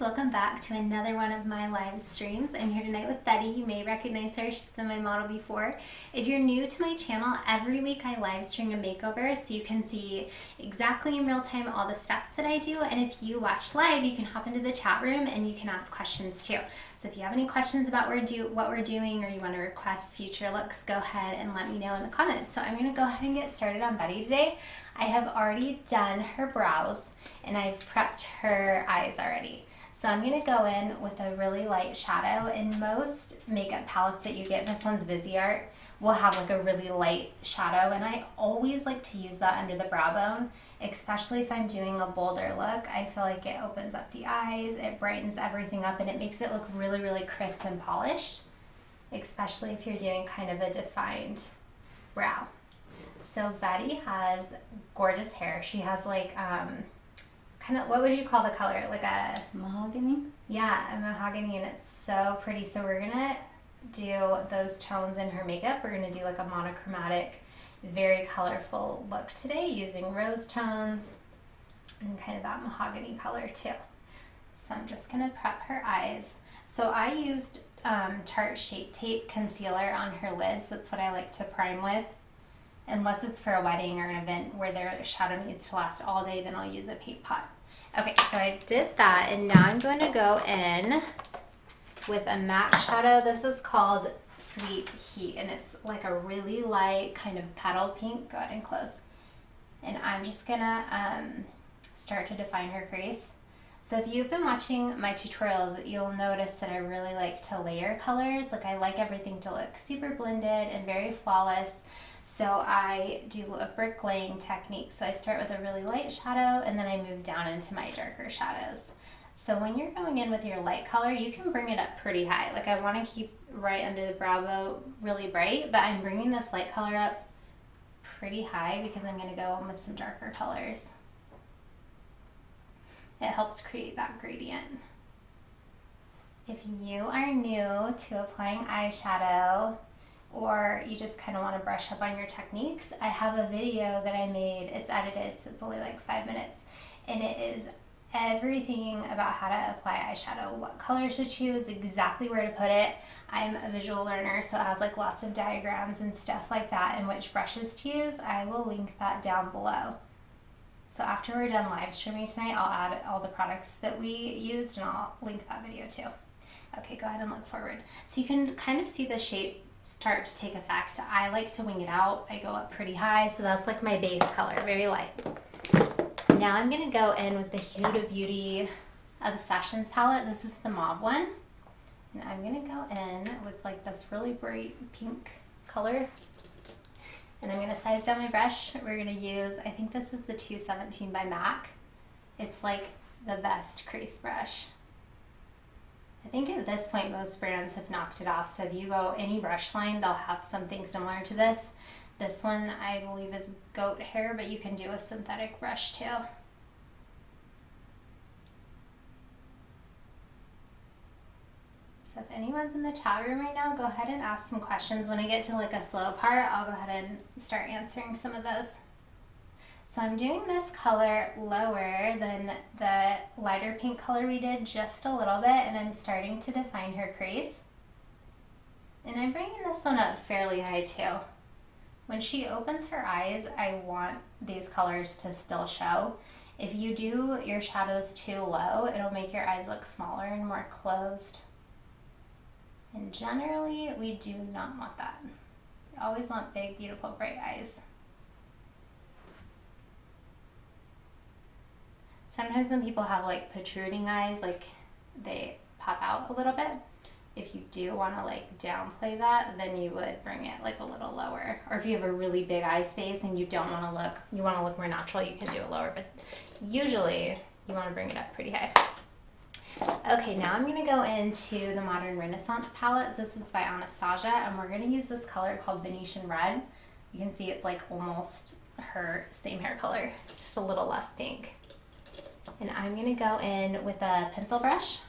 welcome back to another one of my live streams. I'm here tonight with Betty. You may recognize her, she's been my model before. If you're new to my channel, every week I live stream a makeover so you can see exactly in real time all the steps that I do, and if you watch live you can hop into the chat room and you can ask questions too. So if you have any questions about what we're doing or you want to request future looks, go ahead and let me know in the comments. So I'm going to go ahead and get started on Betty today. I have already done her brows and I've prepped her eyes already. So I'm going to go in with a really light shadow. In most makeup palettes that you get, this one's Viseart, will have like a really light shadow, and I always like to use that under the brow bone, especially if I'm doing a bolder look. I feel like it opens up the eyes, it brightens everything up, and it makes it look really, really crisp and polished, especially if you're doing kind of a defined brow. So Betty has gorgeous hair. She has like kind of, what would you call the color? Like a mahogany? Yeah, a mahogany, and it's so pretty. So we're gonna do those tones in her makeup. We're gonna do like a monochromatic, very colorful look today using rose tones and kind of that mahogany color too. So I'm just gonna prep her eyes. So I used Tarte Shape Tape concealer on her lids. That's what I like to prime with. Unless it's for a wedding or an event where their shadow needs to last all day, then I'll use a paint pot. Okay, so I did that, and now I'm going to go in with a MAC shadow. This is called Sweet Heat, and it's like a really light kind of petal pink. Go ahead and close. And I'm just gonna start to define her crease. So if you've been watching my tutorials, you'll notice that I really like to layer colors. Like, I like everything to look super blended and very flawless. So I do a bricklaying technique. So I start with a really light shadow and then I move down into my darker shadows. So when you're going in with your light color, you can bring it up pretty high. Like, I want to keep right under the brow bone really bright, but I'm bringing this light color up pretty high because I'm going to go in with some darker colors. It helps create that gradient. If you are new to applying eyeshadow, or you just kind of want to brush up on your techniques, I have a video that I made. It's edited, so it's only like 5 minutes, and it is everything about how to apply eyeshadow, what colors to choose, exactly where to put it. I'm a visual learner, so it has like lots of diagrams and stuff like that, and which brushes to use. I will link that down below. So after we're done live streaming tonight, I'll add all the products that we used, and I'll link that video too. Okay, go ahead and look forward. So you can kind of see the shape start to take effect. I like to wing it out. I go up pretty high, so that's like my base color, very light. Now I'm gonna go in with the Huda Beauty Obsessions palette. This is the mauve one. And I'm gonna go in with like this really bright pink color. And I'm gonna size down my brush. We're gonna use, I think this is the 217 by MAC. It's like the best crease brush. I think at this point most brands have knocked it off, so if you go any brush line, they'll have something similar to this. This one I believe is goat hair, but you can do a synthetic brush too. So if anyone's in the chat room right now, go ahead and ask some questions. When I get to like a slow part, I'll go ahead and start answering some of those. So I'm doing this color lower than the lighter pink color we did, just a little bit, and I'm starting to define her crease. And I'm bringing this one up fairly high too. When she opens her eyes, I want these colors to still show. If you do your shadows too low, it'll make your eyes look smaller and more closed. And generally, we do not want that. We always want big, beautiful, bright eyes. Sometimes when people have like protruding eyes, like they pop out a little bit. If you do want to like downplay that, then you would bring it like a little lower. Or if you have a really big eye space and you don't want to look, you want to look more natural, you can do it lower, but usually you want to bring it up pretty high. Okay, now I'm going to go into the Modern Renaissance palette. This is by Anastasia, and we're going to use this color called Venetian Red. You can see it's like almost her same hair color. It's just a little less pink. And I'm going to go in with a pencil brush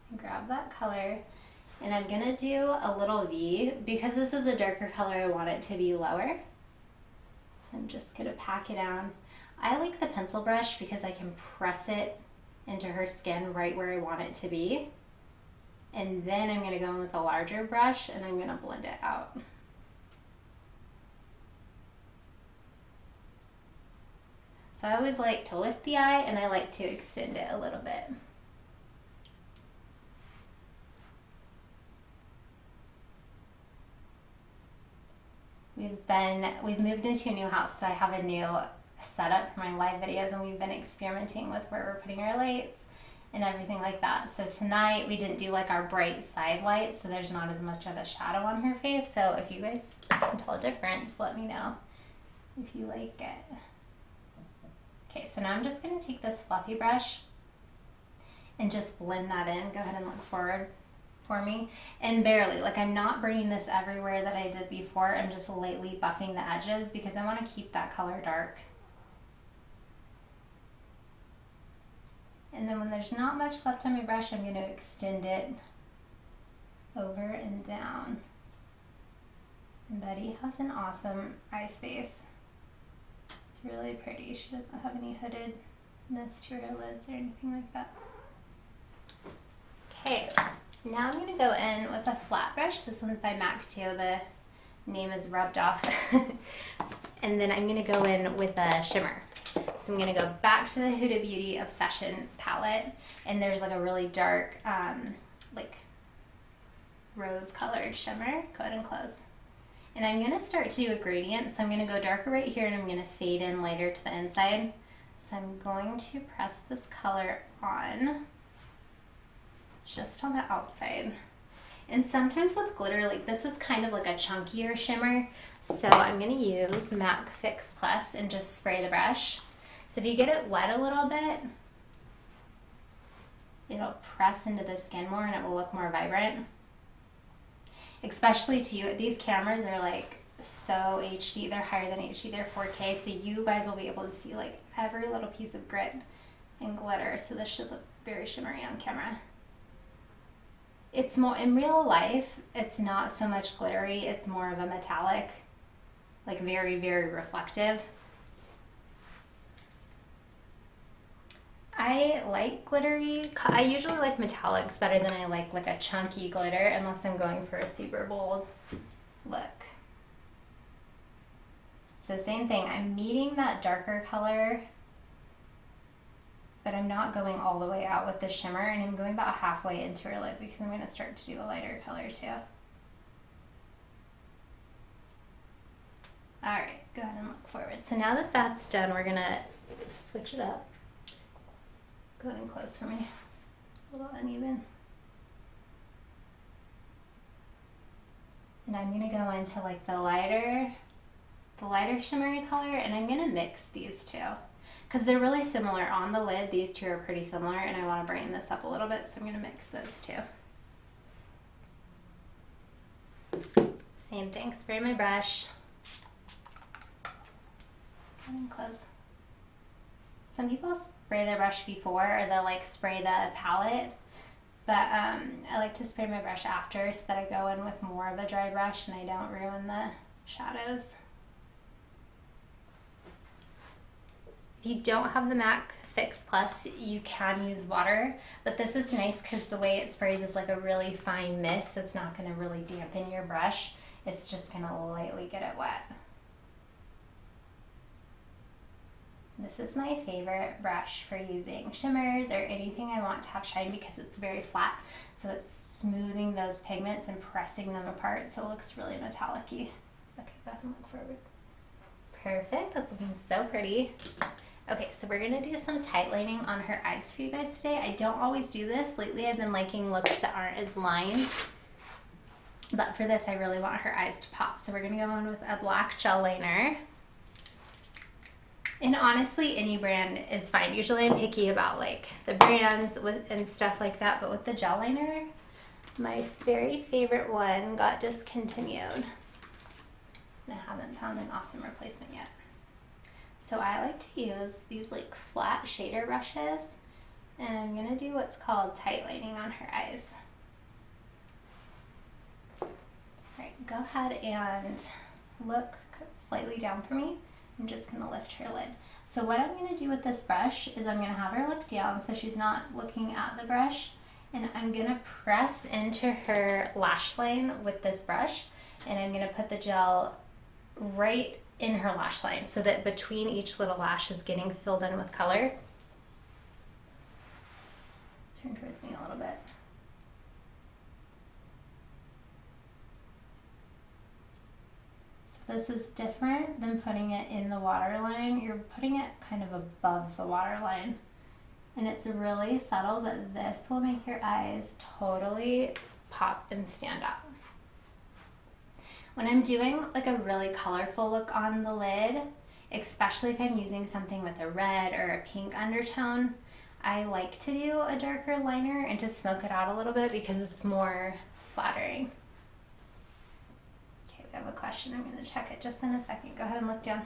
and grab that color, and I'm going to do a little V. Because this is a darker color, I want it to be lower. So I'm just going to pack it down. I like the pencil brush because I can press it into her skin right where I want it to be. And then I'm gonna go in with a larger brush and I'm gonna blend it out. So I always like to lift the eye and I like to extend it a little bit. We've moved into a new house, so I have a new setup for my live videos, and we've been experimenting with where we're putting our lights and everything like that. So tonight we didn't do like our bright side lights, so there's not as much of a shadow on her face. So if you guys can tell a difference, let me know if you like it. Okay, so now I'm just gonna take this fluffy brush and just blend that in. Go ahead and look forward for me, and barely, like I'm not bringing this everywhere that I did before. I'm just lightly buffing the edges because I want to keep that color dark. And then when there's not much left on my brush, I'm going to extend it over and down. And Betty has an awesome eye space. It's really pretty. She doesn't have any hoodedness to her lids or anything like that. Okay. Now I'm going to go in with a flat brush. This one's by MAC too. The name is rubbed off. And then I'm going to go in with a shimmer. So I'm going to go back to the Huda Beauty Obsession palette. And there's like a really dark, like rose colored shimmer. Go ahead and close. And I'm going to start to do a gradient. So I'm going to go darker right here and I'm going to fade in lighter to the inside. So I'm going to press this color on. Just on the outside. And sometimes with glitter, like this is kind of like a chunkier shimmer, so I'm going to use MAC Fix Plus and just spray the brush. So if you get it wet a little bit, it'll press into the skin more and it will look more vibrant. Especially to you, these cameras are like so HD, they're higher than HD, they're 4K, so you guys will be able to see like every little piece of grit and glitter, so this should look very shimmery on camera. It's more, in real life, it's not so much glittery, it's more of a metallic, like very, very reflective. I like glittery, I usually like metallics better than I like a chunky glitter, unless I'm going for a super bold look. So same thing, I'm meeting that darker color, but I'm not going all the way out with the shimmer, and I'm going about halfway into her lid because I'm going to start to do a lighter color too. Alright, go ahead and look forward. So now that that's done, we're going to switch it up. Go ahead and close for me. It's a little uneven. And I'm going to go into like the lighter shimmery color, and I'm going to mix these two. Because they're really similar on the lid. These two are pretty similar, and I want to brighten this up a little bit, so I'm going to mix those two. Same thing, spray my brush. And close. Some people spray their brush before, or they'll like spray the palette, but I like to spray my brush after so that I go in with more of a dry brush and I don't ruin the shadows. If you don't have the MAC Fix Plus, you can use water, but this is nice because the way it sprays is like a really fine mist. It's not going to really dampen your brush. It's just going to lightly get it wet. This is my favorite brush for using shimmers or anything I want to have shine because it's very flat. So it's smoothing those pigments and pressing them apart so it looks really metallic-y. Okay, go ahead and look forward. Perfect, that's looking so pretty. Okay, so we're gonna do some tight lining on her eyes for you guys today. I don't always do this. Lately I've been liking looks that aren't as lined. But for this, I really want her eyes to pop. So we're gonna go in with a black gel liner. And honestly, any brand is fine. Usually I'm picky about like the brands and stuff like that, but with the gel liner, my very favorite one got discontinued. And I haven't found an awesome replacement yet. So I like to use these like flat shader brushes, and I'm gonna do what's called tight lining on her eyes. All right, go ahead and look slightly down for me. I'm just gonna lift her lid. So what I'm gonna do with this brush is I'm gonna have her look down so she's not looking at the brush, and I'm gonna press into her lash line with this brush, and I'm gonna put the gel right in her lash line so that between each little lash is getting filled in with color. Turn towards me a little bit. So this is different than putting it in the waterline. You're putting it kind of above the waterline. And it's really subtle, but this will make your eyes totally pop and stand out. When I'm doing like a really colorful look on the lid, especially if I'm using something with a red or a pink undertone, I like to do a darker liner and to smoke it out a little bit because it's more flattering. Okay, we have a question. I'm going to check it just in a second. Go ahead and look down.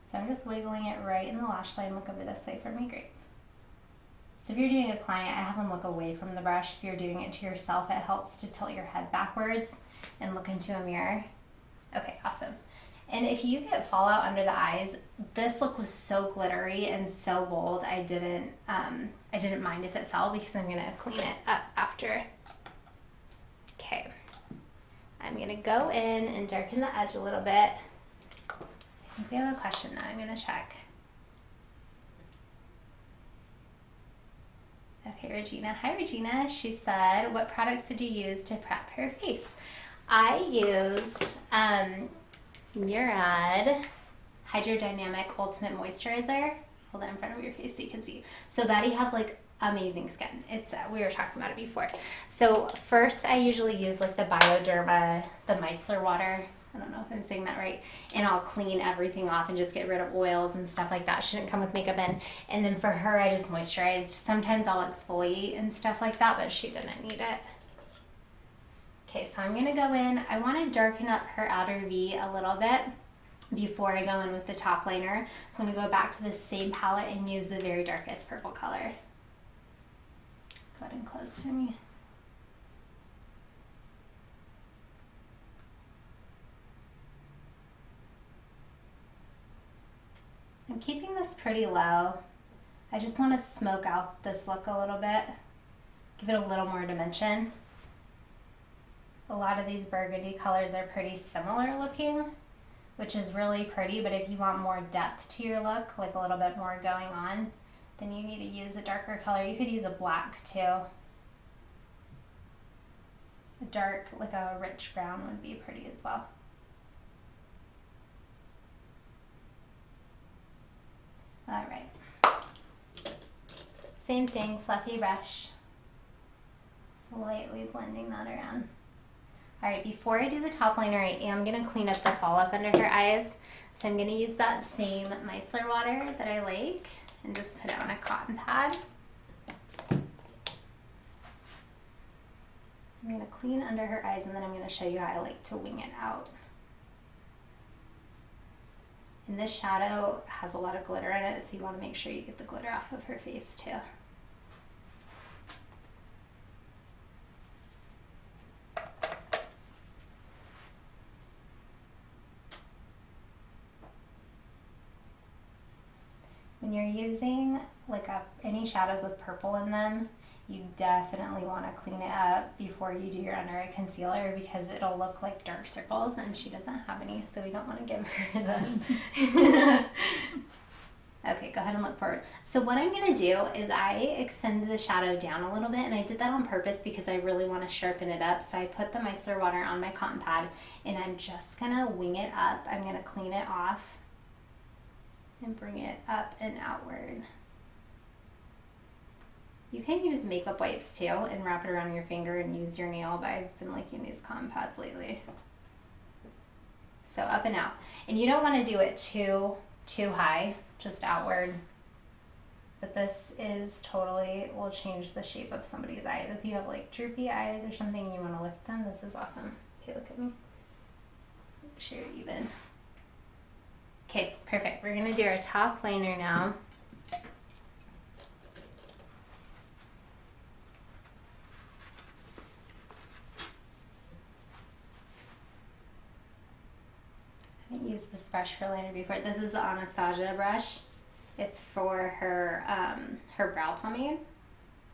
So I'm just wiggling it right in the lash line. Look over this way for me. Great. So if you're doing a client, I have them look away from the brush. If you're doing it to yourself, it helps to tilt your head backwards and look into a mirror. Okay, awesome. And if you get fallout under the eyes, this look was so glittery and so bold, I didn't mind if it fell because I'm gonna clean it up after. Okay, I'm gonna go in and darken the edge a little bit. I think we have a question now. I'm gonna check. Okay, Regina. Hi, Regina. She said, what products did you use to prep her face? I used Murad Hydrodynamic Ultimate Moisturizer. Hold that in front of your face so you can see. So Betty has like amazing skin. It's we were talking about it before. So first I usually use like the Bioderma, the micellar water. I don't know if I'm saying that right. And I'll clean everything off and just get rid of oils and stuff like that. Shouldn't come with makeup in. And then for her, I just moisturized. Sometimes I'll exfoliate and stuff like that, but she didn't need it. Okay, so I'm gonna go in. I wanna darken up her outer V a little bit before I go in with the top liner. So I'm gonna go back to the same palette and use the very darkest purple color. Go ahead and close for me. I'm keeping this pretty low. I just want to smoke out this look a little bit, give it a little more dimension. A lot of these burgundy colors are pretty similar looking, which is really pretty, but if you want more depth to your look, like a little bit more going on, then you need to use a darker color. You could use a black too. A dark, like a rich brown would be pretty as well. All right, same thing, fluffy brush. So lightly blending that around. All right, before I do the top liner, I am gonna clean up the fall up under her eyes. So I'm gonna use that same micellar water that I like and just put it on a cotton pad. I'm gonna clean under her eyes and then I'm gonna show you how I like to wing it out. And this shadow has a lot of glitter in it, so you want to make sure you get the glitter off of her face too. When you're using like any shadows with purple in them, you definitely want to clean it up before you do your under eye concealer because it'll look like dark circles and she doesn't have any, so we don't want to give her them. Okay, go ahead and look forward. So what I'm going to do is I extend the shadow down a little bit, and I did that on purpose because I really want to sharpen it up. So I put the micellar water on my cotton pad and I'm just going to wing it up. I'm going to clean it off and bring it up and outward. You can use makeup wipes too and wrap it around your finger and use your nail, but I've been liking these cotton pads lately. So up and out. And you don't want to do it too high, just outward. But this is totally, will change the shape of somebody's eyes. If you have like droopy eyes or something and you want to lift them, this is awesome. Okay, look at me. Make sure you're even. Okay, perfect. We're gonna do our top liner now. this brush for liner before. This is the Anastasia brush. It's for her her brow pomade,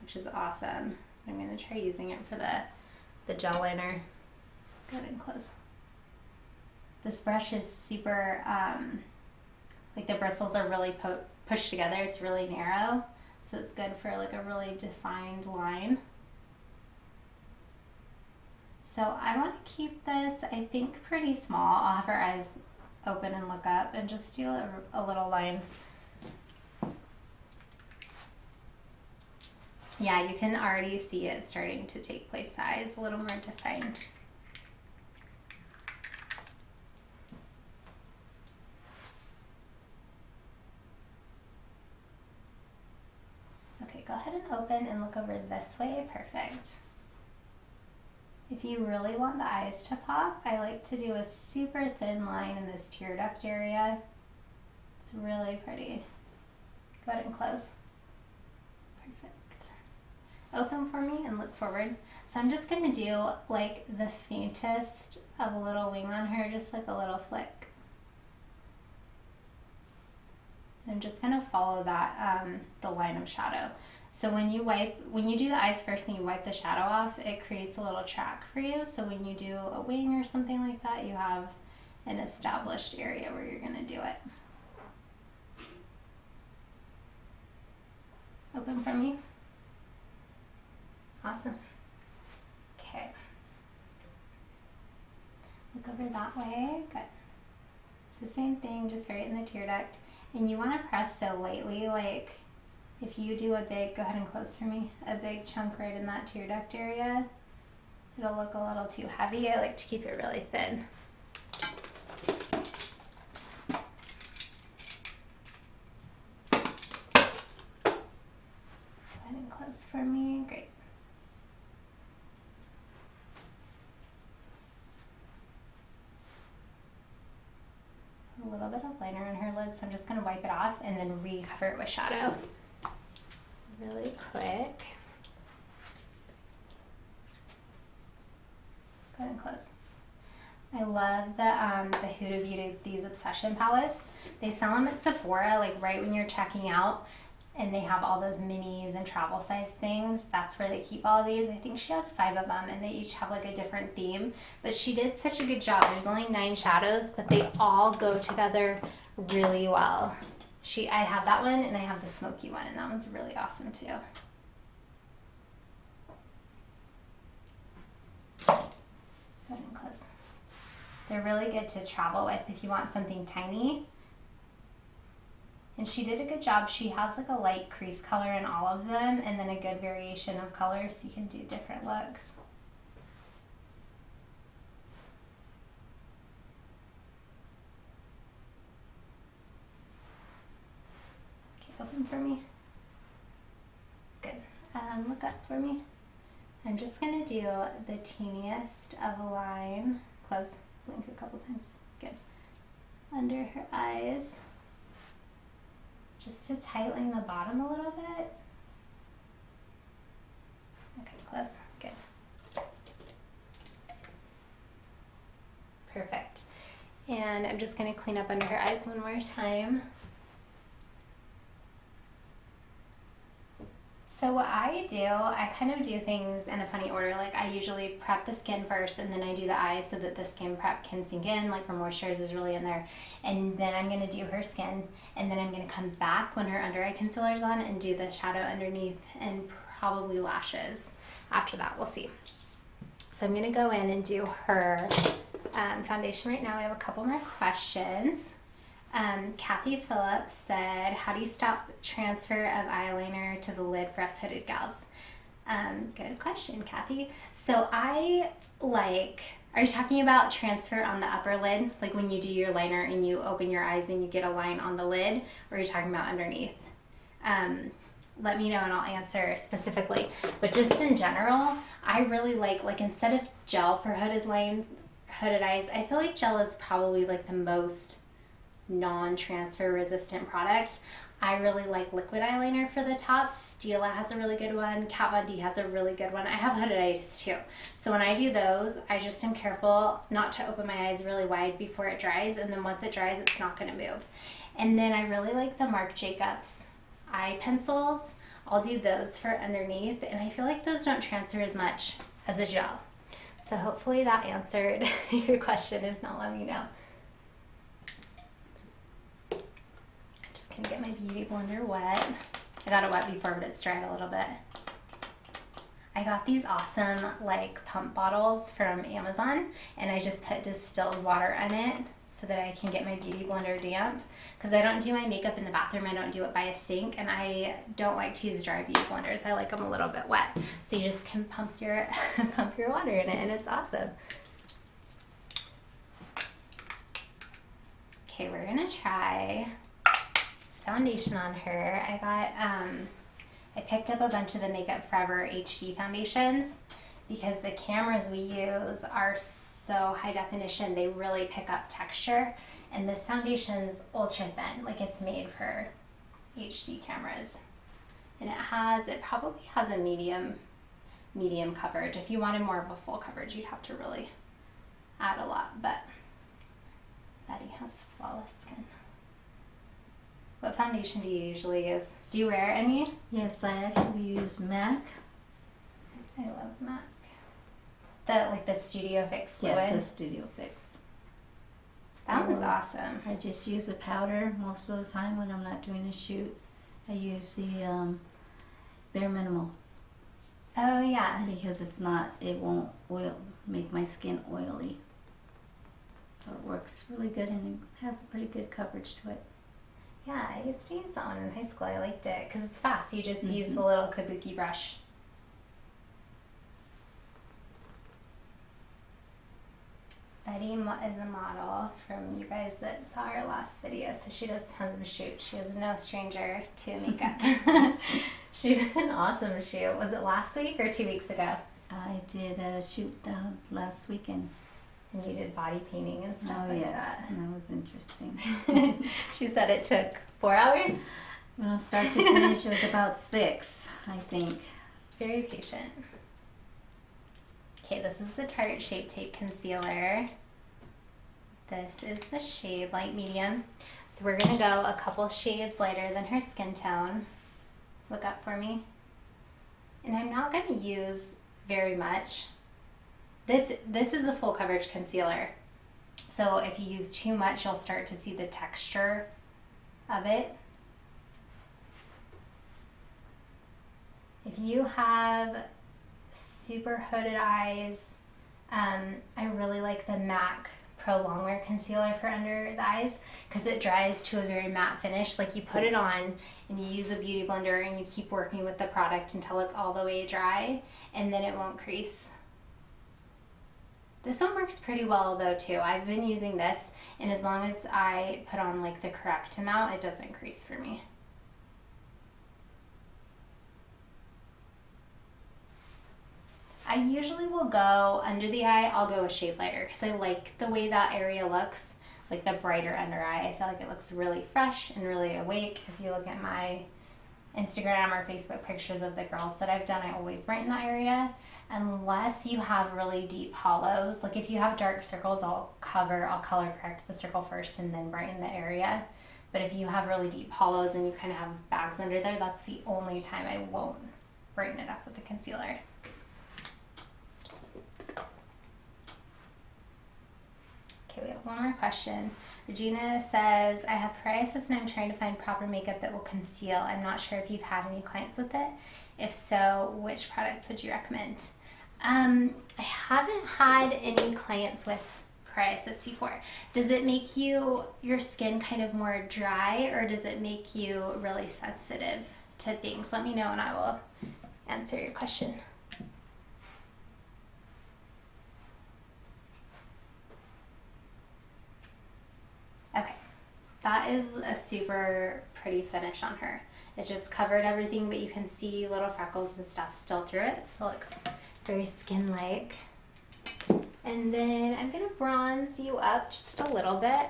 which is awesome. I'm gonna try using it for the gel liner. Go ahead and close. This brush is super, like the bristles are really pushed together. It's really narrow, so it's good for like a really defined line. So I want to keep this, I think, pretty small. I'll have her eyes open and look up and just do a little line. Yeah, you can already see it starting to take place. The eye is a little more defined. Okay, go ahead and open and look over this way. Perfect. If you really want the eyes to pop, I like to do a super thin line in this tear duct area. It's really pretty. Go ahead and close. Perfect. Open for me and look forward. So I'm just going to do like the faintest of a little wing on her, just like a little flick. I'm just going to follow that, the line of shadow. So when you do the eyes first and you wipe the shadow off, it creates a little track for you. So when you do a wing or something like that, you have an established area where you're going to do it. Open for me. Awesome. Okay. Look over that way. Good. It's the same thing, just right in the tear duct. And you want to press so lightly, like if you do a big, go ahead and close for me, a big chunk right in that tear duct area, it'll look a little too heavy. I like to keep it really thin. Go ahead and close for me. Great. A little bit of liner on her lid, so I'm just going to wipe it off and then recover it with shadow really quick. Go ahead and close. I love the Huda Beauty, these Obsession palettes. They sell them at Sephora, like right when you're checking out, and they have all those minis and travel size things. That's where they keep all of these. I think she has 5 of them, and they each have like a different theme. But she did such a good job. There's only 9 shadows, but they all go together really well. I have that one, and I have the smoky one, and that one's really awesome too. Go ahead and close. They're really good to travel with if you want something tiny. And she did a good job. She has like a light crease color in all of them, and then a good variation of colors so you can do different looks. Okay, open for me. Good. Look up for me. I'm just gonna do the teeniest of a line. Close, blink a couple times. Good. Under her eyes. Just to tightline the bottom a little bit. Okay, close. Good. Perfect. And I'm just going to clean up under her eyes one more time. So what I do, I kind of do things in a funny order. Like I usually prep the skin first, and then I do the eyes so that the skin prep can sink in, like her moisturizer is really in there. And then I'm going to do her skin, and then I'm going to come back when her under eye concealer's on and do the shadow underneath and probably lashes. After that, we'll see. So I'm going to go in and do her foundation right now. We have a couple more questions. Kathy Phillips said, how do you stop transfer of eyeliner to the lid for us hooded gals? Good question, Kathy. So are you talking about transfer on the upper lid? Like when you do your liner and you open your eyes and you get a line on the lid? Or are you talking about underneath? Let me know and I'll answer specifically. But just in general, I really like instead of gel for hooded eyes, I feel like gel is probably like the most non-transfer resistant product. I really like liquid eyeliner for the tops. Stila has a really good one. Kat Von D has a really good one. I have hooded eyes too. So when I do those, I just am careful not to open my eyes really wide before it dries, and then once it dries, it's not gonna move. And then I really like the Marc Jacobs eye pencils. I'll do those for underneath, and I feel like those don't transfer as much as a gel. So hopefully that answered your question. If not, let me know. Gonna get my beauty blender wet. I got it wet before, but it's dried a little bit. I got these awesome like pump bottles from Amazon, and I just put distilled water in it so that I can get my beauty blender damp, because I don't do my makeup in the bathroom. I don't do it by a sink, and I don't like to use dry beauty blenders. I like them a little bit wet, so you just can pump your pump your water in it, and it's awesome. Okay, we're gonna try foundation on her. I picked up a bunch of the Makeup Forever HD foundations because the cameras we use are so high definition, they really pick up texture, and this foundation's ultra thin, like it's made for HD cameras. And it probably has a medium coverage. If you wanted more of a full coverage, you'd have to really add a lot, but Betty has flawless skin. What foundation do you usually use? Do you wear any? Yes, I actually use MAC. I love MAC. The Studio Fix fluid? Yes, the Studio Fix. That one's awesome. I just use a powder most of the time when I'm not doing a shoot. I use the Bare Minimal. Oh yeah. Because it won't make my skin oily. So it works really good, and it has a pretty good coverage to it. Yeah, I used to use that one in high school. I liked it because it's fast. You just use the little kabuki brush. Betty is a model from you guys that saw our last video, so she does tons of shoots. She is no stranger to makeup. She did an awesome shoot. Was it last week or 2 weeks ago? I did a shoot last weekend. And you did body painting and stuff like that. And that was interesting. She said it took 4 hours? Well, start to finish, it was about 6, I think. Very patient. Okay, this is the Tarte Shape Tape Concealer. This is the shade Light Medium. So we're going to go a couple shades lighter than her skin tone. Look up for me. And I'm not going to use very much. This is a full coverage concealer, so if you use too much, you'll start to see the texture of it. If you have super hooded eyes, I really like the MAC Pro Longwear Concealer for under the eyes because it dries to a very matte finish. Like you put it on and you use a beauty blender and you keep working with the product until it's all the way dry, and then it won't crease. This one works pretty well though too. I've been using this, and as long as I put on like the correct amount, it doesn't crease for me. I usually will go under the eye, I'll go a shade lighter because I like the way that area looks, like the brighter under eye. I feel like it looks really fresh and really awake. If you look at my Instagram or Facebook pictures of the girls that I've done, I always brighten that area. Unless you have really deep hollows, like if you have dark circles, I'll color correct the circle first and then brighten the area. But if you have really deep hollows and you kind of have bags under there, that's the only time I won't brighten it up with the concealer. Okay, we have one more question. Regina says, I have psoriasis and I'm trying to find proper makeup that will conceal. I'm not sure if you've had any clients with it. If so, which products would you recommend? I haven't had any clients with psoriasis before. Does it make your skin kind of more dry, or does it make you really sensitive to things? Let me know and I will answer your question. Okay, that is a super pretty finish on her. It just covered everything, but you can see little freckles and stuff still through it. It still looks very skin-like. And then I'm gonna bronze you up just a little bit.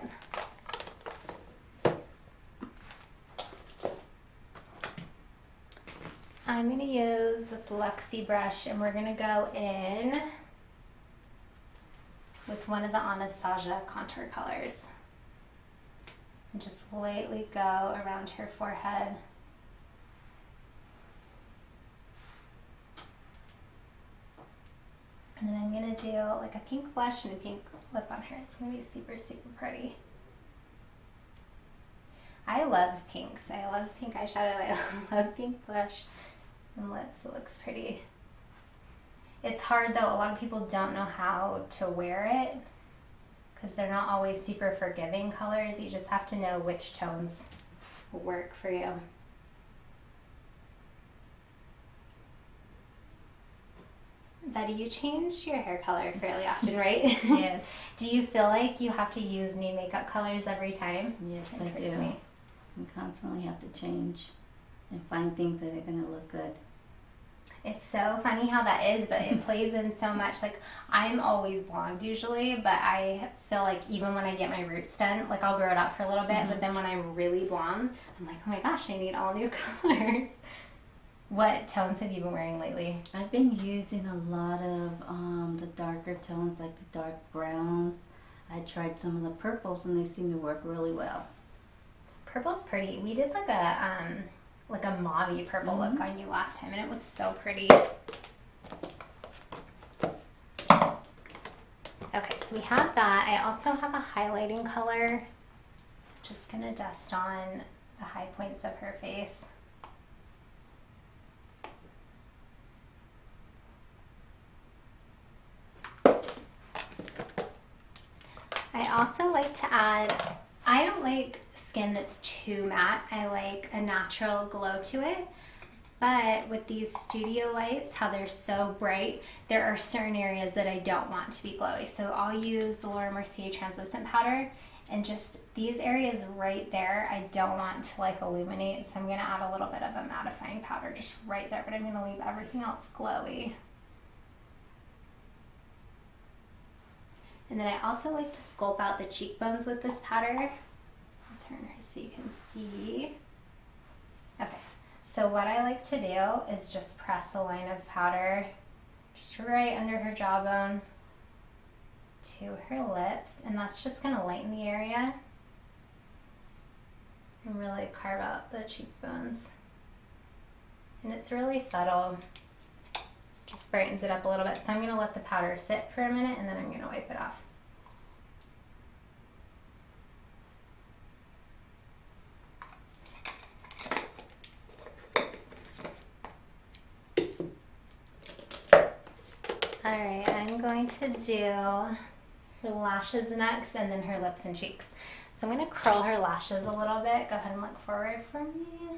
I'm going to use this Luxie brush and we're going to go in with one of the Anastasia contour colors. And just lightly go around her forehead. And then I'm going to do like a pink blush and a pink lip on her. It's going to be super, super pretty. I love pinks. I love pink eyeshadow. I love pink blush and lips. It looks pretty. It's hard though. A lot of people don't know how to wear it because they're not always super forgiving colors. You just have to know which tones will work for you. Betty, you change your hair color fairly often, right? Yes. Do you feel like you have to use new makeup colors every time? Yes, I do. I constantly have to change and find things that are going to look good. It's so funny how that is, but it plays in so much. Like, I'm always blonde usually, but I feel like even when I get my roots done, like I'll grow it out for a little bit, but then when I'm really blonde, I'm like, oh my gosh, I need all new colors. What tones have you been wearing lately? I've been using a lot of the darker tones, like the dark browns. I tried some of the purples and they seem to work really well. Purple's pretty. We did like a mauve-y purple look on you last time and it was so pretty. Okay, so we have that. I also have a highlighting color. Just gonna dust on the high points of her face. I also like to add, I don't like skin that's too matte. I like a natural glow to it. But with these studio lights, how they're so bright, there are certain areas that I don't want to be glowy. So I'll use the Laura Mercier translucent powder and just these areas right there, I don't want to like illuminate. So I'm gonna add a little bit of a mattifying powder just right there, but I'm gonna leave everything else glowy. And then I also like to sculpt out the cheekbones with this powder. I'll turn her so you can see. Okay, so what I like to do is just press a line of powder just right under her jawbone to her lips, and that's just gonna lighten the area and really carve out the cheekbones. And it's really subtle. Just brightens it up a little bit. So I'm going to let the powder sit for a minute and then I'm going to wipe it off. Alright, I'm going to do her lashes next and then her lips and cheeks. So I'm going to curl her lashes a little bit. Go ahead and look forward for me.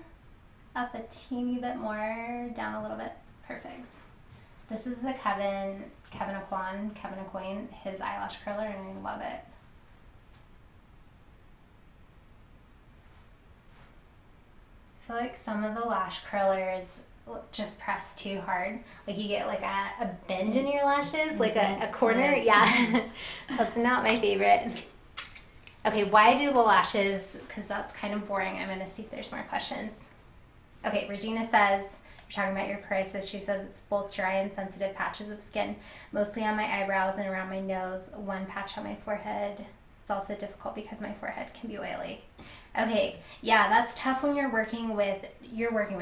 Up a teeny bit more, down a little bit. Perfect. This is the Kevin Aucoin, his eyelash curler, and I love it. I feel like some of the lash curlers just press too hard. Like you get like a bend in your lashes, like a corner. Yes. Yeah, that's not my favorite. Okay, why do the lashes? Because that's kind of boring. I'm going to see if there's more questions. Okay, Regina says, you're talking about your psoriasis. She says it's both dry and sensitive patches of skin, mostly on my eyebrows and around my nose, one patch on my forehead. It's also difficult because my forehead can be oily. Okay, yeah, that's tough when you're working with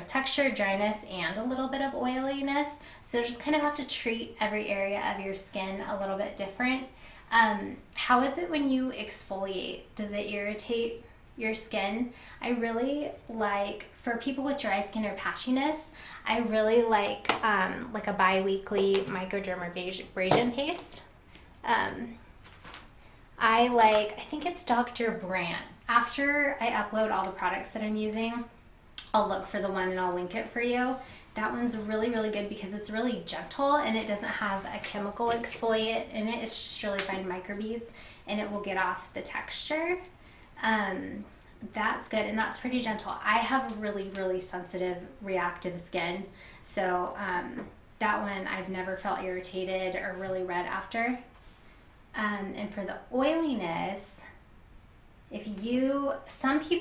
texture, dryness, and a little bit of oiliness. So just kind of have to treat every area of your skin a little bit different. How is it when you exfoliate? Does it irritate your skin? I really like, for people with dry skin or patchiness, I really like a bi-weekly microdermabrasion paste. I think it's Dr. Brandt. After I upload all the products that I'm using, I'll look for the one and I'll link it for you. That one's really, really good because it's really gentle and it doesn't have a chemical exfoliant in it. It's just really fine microbeads and it will get off the texture. That's good and that's pretty gentle. I have really, really sensitive reactive skin. So that one I've never felt irritated or really red after. And for the oiliness, a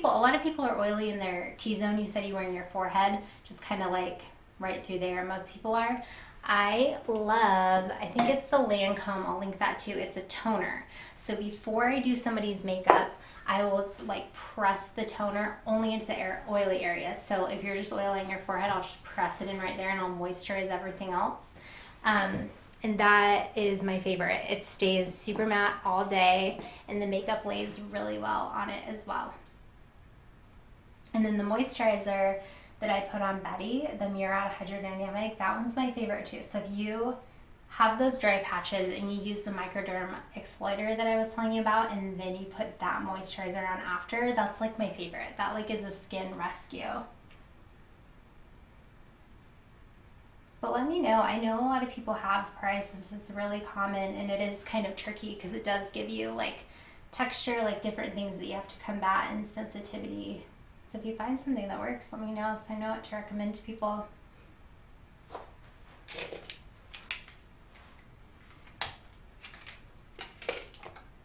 lot of people are oily in their T-zone. You said you were in your forehead, just kind of like right through there. Most people are. I think it's the Lancome, I'll link that too. It's a toner. So before I do somebody's makeup, I will like press the toner only into the oily areas. So if you're just oiling your forehead, I'll just press it in right there and I'll moisturize everything else. And that is my favorite. It stays super matte all day, and the makeup lays really well on it as well. And then the moisturizer that I put on Betty, the Murad Hydrodynamic, that one's my favorite too. So if you have those dry patches and you use the Microderm exfoliator that I was telling you about, and then you put that moisturizer on after, that's like my favorite. That like is a skin rescue. But let me know. I know a lot of people have prices. It's really common, and it is kind of tricky because it does give you like texture, like different things that you have to combat, and sensitivity. So if you find something that works, let me know so I know what to recommend to people.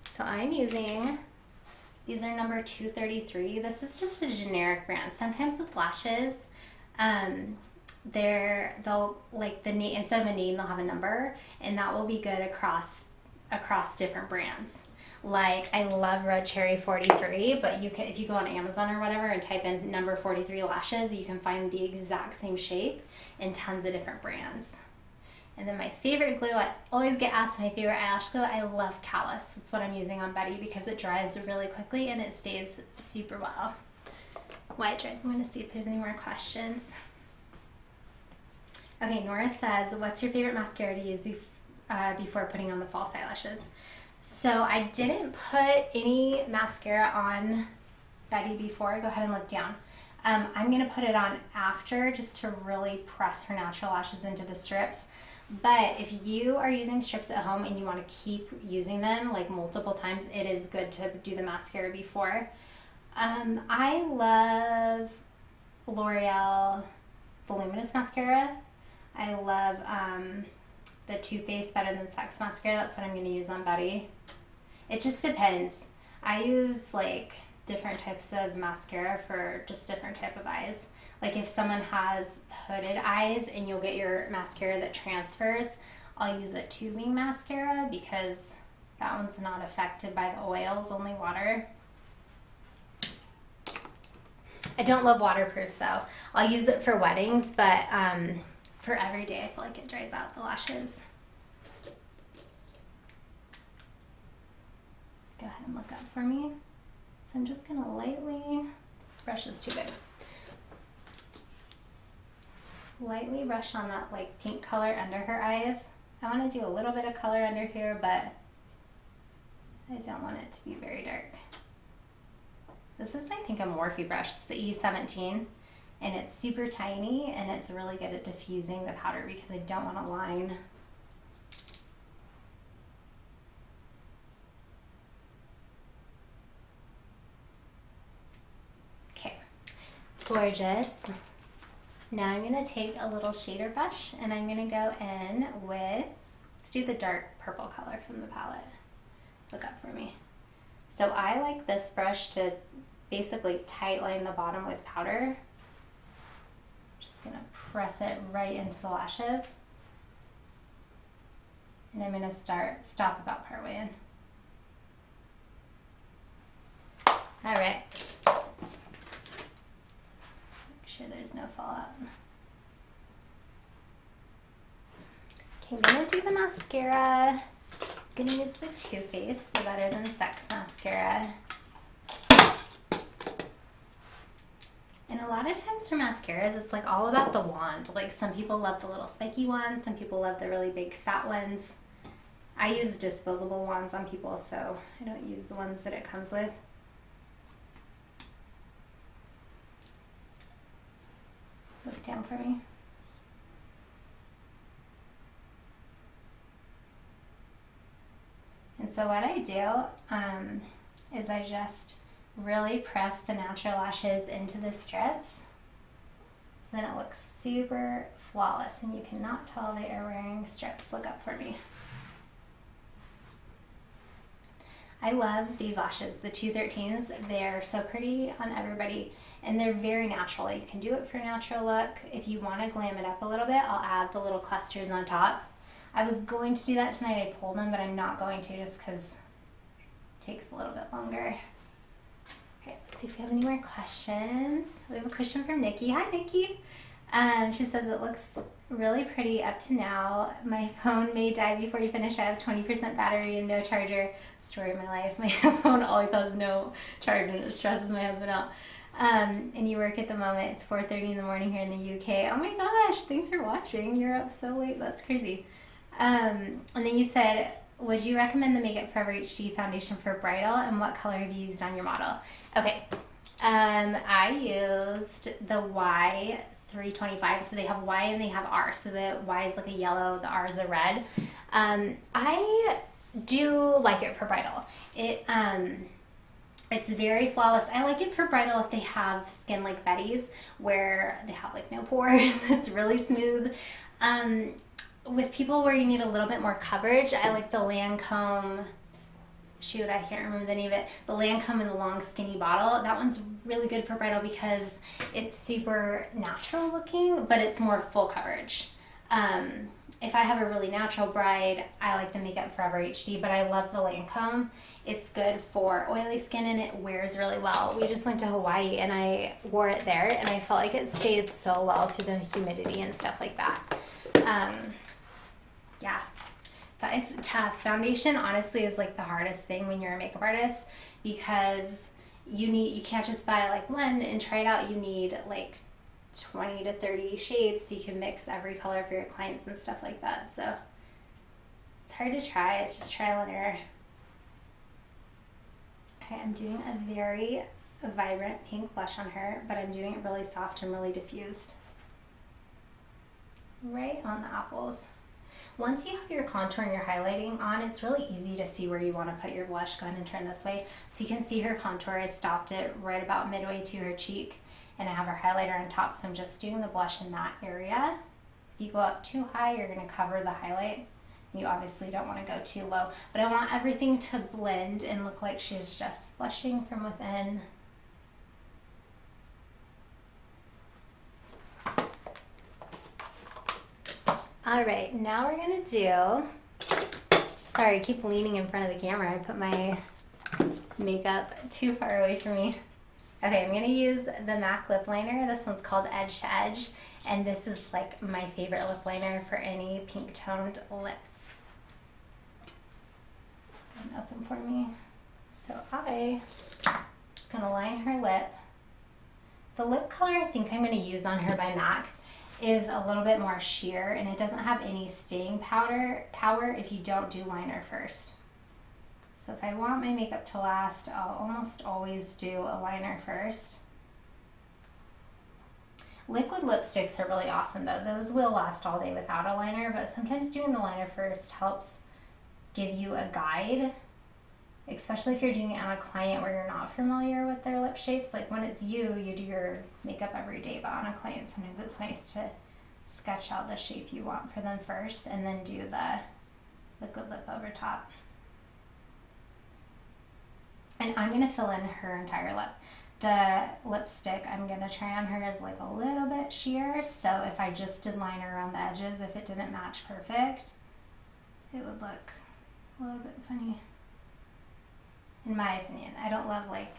So I'm using, these are number 233. This is just a generic brand. Sometimes with lashes, they'll like the name, instead of a name, they'll have a number, and that will be good across different brands. Like I love Red Cherry 43, but you can, if you go on Amazon or whatever and type in number 43 lashes, you can find the exact same shape in tons of different brands. And then my favorite glue, I always get asked my favorite eyelash glue. I love Callus. That's what I'm using on Betty because it dries really quickly and it stays super well. While it dries, I'm going to see if there's any more questions. Okay, Nora says, what's your favorite mascara to use before putting on the false eyelashes? So I didn't put any mascara on Betty before. Go ahead and look down. I'm going to put it on after just to really press her natural lashes into the strips. But if you are using strips at home and you want to keep using them like multiple times, it is good to do the mascara before. I love L'Oreal Voluminous Mascara. I love the Too Faced Better Than Sex Mascara. That's what I'm going to use on Betty. It just depends. I use like different types of mascara for just different type of eyes. Like if someone has hooded eyes and you'll get your mascara that transfers, I'll use a tubing mascara because that one's not affected by the oils, only water. I don't love waterproof though. I'll use it for weddings, but for every day I feel like it dries out the lashes. Go ahead and look up for me. So I'm just gonna lightly, brush is too big. Lightly brush on that like pink color under her eyes. I want to do a little bit of color under here, but I don't want it to be very dark. This is, I think, a Morphe brush. It's the E17, and it's super tiny, and it's really good at diffusing the powder because I don't want to line. Okay, gorgeous. Now I'm going to take a little shader brush and I'm going to go in with, let's do the dark purple color from the palette. Look up for me. So I like this brush to basically tight line the bottom with powder. Just going to press it right into the lashes. And I'm going to stop about partway in. All right. Sure there's no fallout. Okay, I'm gonna do the mascara. I'm gonna use the Too Faced, the Better Than Sex mascara. And a lot of times for mascaras, it's like all about the wand. Like some people love the little spiky ones, some people love the really big fat ones. I use disposable wands on people, so I don't use the ones that it comes with. Look down for me. And so what I do is I just really press the natural lashes into the strips. Then it looks super flawless and you cannot tell they are wearing strips. Look up for me. I love these lashes, the 213s. They're so pretty on everybody. and they're very natural. You can do it for a natural look. If you want to glam it up a little bit, I'll add the little clusters on top. I was going to do that tonight. I pulled them, but I'm not going to just because it takes a little bit longer. All right, let's see if we have any more questions. We have a question from Nikki. Hi, Nikki. She says, it looks really pretty up to now. My phone may die before you finish. I have 20% battery and no charger. Story of my life. My phone always has no charge and it stresses my husband out. And you work at the moment. It's 4:30 in the morning here in the UK. Oh my gosh, thanks for watching. You're up so late. That's crazy. And then you said, would you recommend the Makeup Forever HD foundation for bridal, and what color have you used on your model? Okay, I used the Y325. So they have Y and they have R. So the Y is like a yellow, the R is a red. I do like it for bridal. It's very flawless. I like it for bridal if they have skin like Betty's, where they have like no pores. It's really smooth. With people where you need a little bit more coverage, I like the Lancome, shoot, I can't remember the name of it, the Lancome in the long skinny bottle. That one's really good for bridal because it's super natural looking, but it's more full coverage. If I have a really natural bride, I like the Makeup Forever HD, but I love the Lancome. It's good for oily skin and it wears really well. We just went to Hawaii and I wore it there and I felt like it stayed so well through the humidity and stuff like that. Yeah, but it's tough. Foundation honestly is like the hardest thing when you're a makeup artist because you can't just buy like one and try it out. You need like 20 to 30 shades so you can mix every color for your clients and stuff like that. So it's hard to try. It's just trial and error. Okay, I'm doing a very vibrant pink blush on her, but I'm doing it really soft and really diffused. Right on the apples. Once you have your contour and your highlighting on, it's really easy to see where you want to put your blush. Go ahead and turn this way. So you can see her contour. I stopped it right about midway to her cheek, and I have her highlighter on top, so I'm just doing the blush in that area. If you go up too high, you're going to cover the highlight. You obviously don't want to go too low, but I want everything to blend and look like she's just blushing from within. All right, now we're gonna do, sorry, I keep leaning in front of the camera. I put my makeup too far away from me. Okay, I'm gonna use the MAC lip liner. This one's called Edge to Edge, and this is like my favorite lip liner for any pink toned lip. Open for me. So I'm gonna line her lip. The lip color I think I'm gonna use on her by MAC is a little bit more sheer, and it doesn't have any staying power if you don't do liner first. So if I want my makeup to last, I'll almost always do a liner first. Liquid lipsticks are really awesome though. Those will last all day without a liner, but sometimes doing the liner first helps give you a guide, especially if you're doing it on a client where you're not familiar with their lip shapes. Like when it's you do your makeup every day, but on a client, sometimes it's nice to sketch out the shape you want for them first and then do the liquid lip over top. And I'm gonna fill in her entire lip. The lipstick I'm gonna try on her is like a little bit sheer, so if I just did liner around the edges, if it didn't match perfect, it would look a little bit funny. In my opinion, I don't love like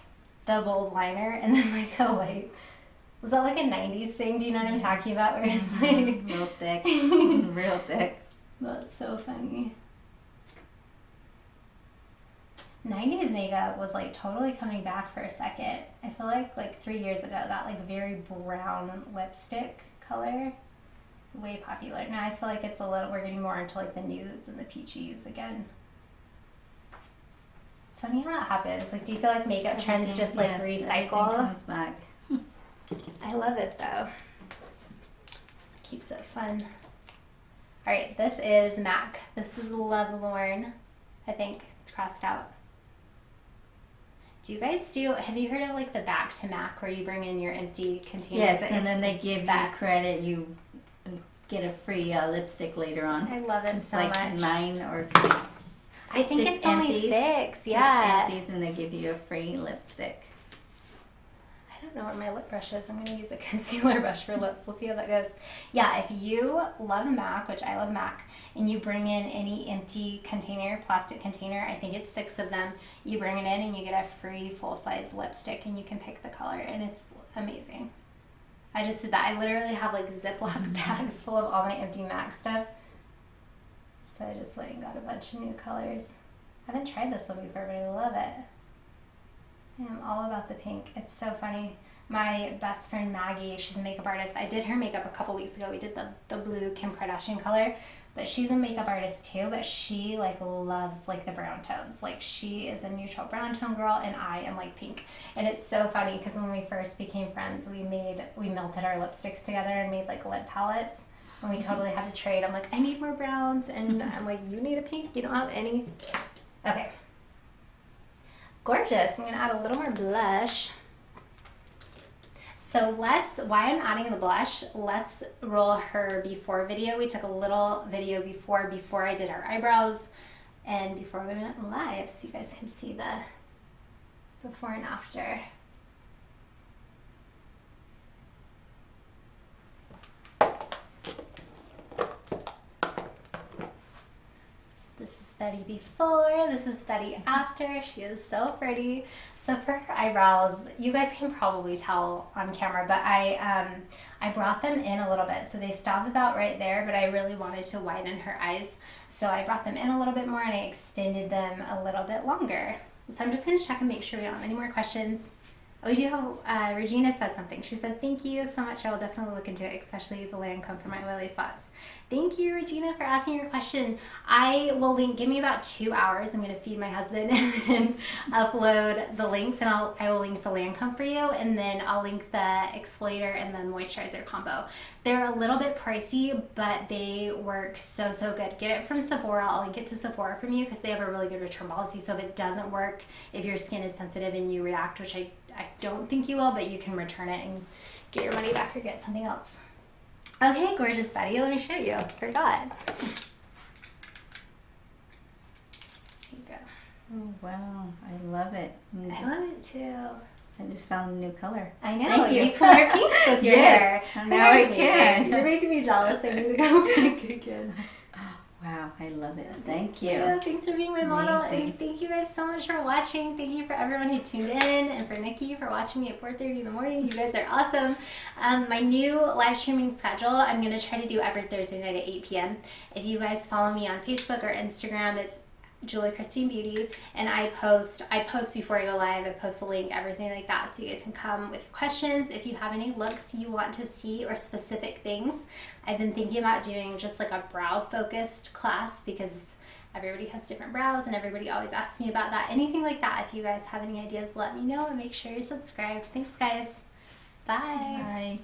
the bold liner and then like a light. Was that like a 90s thing? Do you know what I'm talking about? Where it's like real thick, real thick. That's so funny. 90s makeup was like totally coming back for a second. I feel like 3 years ago, that like very brown lipstick color is way popular. Now I feel like it's a little, we're getting more into like the nudes and the peachies again. It's funny how that happens. Like, do you feel like makeup trends just like recycle? Comes back. I love it though. Keeps it fun. All right, this is MAC. This is Lovelorn. I think it's crossed out. Do you guys have you heard of like the back to MAC where you bring in your empty containers? Yes, and then they give you credit. You get a free lipstick later on. I love it so like much. 9 or 6. I think it's only 6. 6 Yeah. empties, and they give you a free lipstick. I I don't know where my lip brush is. I'm going to use a concealer brush for lips. We'll see how that goes. Yeah, if you love MAC, which I love MAC, and you bring in any empty container, plastic container, I think it's 6 of them, you bring it in and you get a free full-size lipstick and you can pick the color, and it's amazing. I just did that. I literally have like Ziploc bags full of all my empty MAC stuff. So I just like got a bunch of new colors. I haven't tried this one before, but I love it. I am all about the pink. It's so funny. My best friend Maggie, she's a makeup artist. I did her makeup a couple weeks ago. We did the blue Kim Kardashian color, but she's a makeup artist too, but she like loves like the brown tones. Like she is a neutral brown tone girl and I am like pink. And it's so funny because when we first became friends, we melted our lipsticks together and made like lip palettes. And we totally had to trade. I'm like, I need more browns. And I'm like, you need a pink? You don't have any? Okay. Gorgeous. I'm going to add a little more blush. So while I'm adding the blush, let's roll her before video. We took a little video before I did our eyebrows and before we went live, so you guys can see the before and after. This is Betty before, this is Betty after. She is so pretty. So for her eyebrows, you guys can probably tell on camera, but I brought them in a little bit. So they stop about right there, but I really wanted to widen her eyes. So I brought them in a little bit more and I extended them a little bit longer. So I'm just going to check and make sure we don't have any more questions. Oh, we do have, Regina said something. She said, thank you so much. I will definitely look into it, especially the Lancome for my oily spots. Thank you, Regina, for asking your question. I will link, give me about 2 hours. I'm going to feed my husband and then upload the links, and I will link the Lancome for you, and then I'll link the exfoliator and the moisturizer combo. They're a little bit pricey, but they work so, so good. Get it from Sephora. I'll link it to Sephora from you because they have a really good return policy. So if it doesn't work, if your skin is sensitive and you react, which I don't think you will, but you can return it and get your money back or get something else. Okay, gorgeous Betty, let me show you. Forgot. There you go. Oh, wow. I love it. I love it too. I just found a new color. I know. Thank you. You can wear pinks with your hair. Now I can. You're making me jealous. I need to go pink again. Wow, I love it. Thank you. Thanks for being my model. Amazing. And thank you guys so much for watching. Thank you for everyone who tuned in, and for Nikki for watching me at 4:30 in the morning. You guys are awesome. My new live streaming schedule, I'm going to try to do every Thursday night at 8 p.m. If you guys follow me on Facebook or Instagram, it's Julie Christine Beauty, and I post before I go live. I post the link, everything like that, so you guys can come with questions. If you have any looks you want to see or specific things, I've been thinking about doing just like a brow focused class because everybody has different brows and everybody always asks me about that. Anything like that, if you guys have any ideas, let me know, and make sure you're subscribed. Thanks guys. Bye. Bye.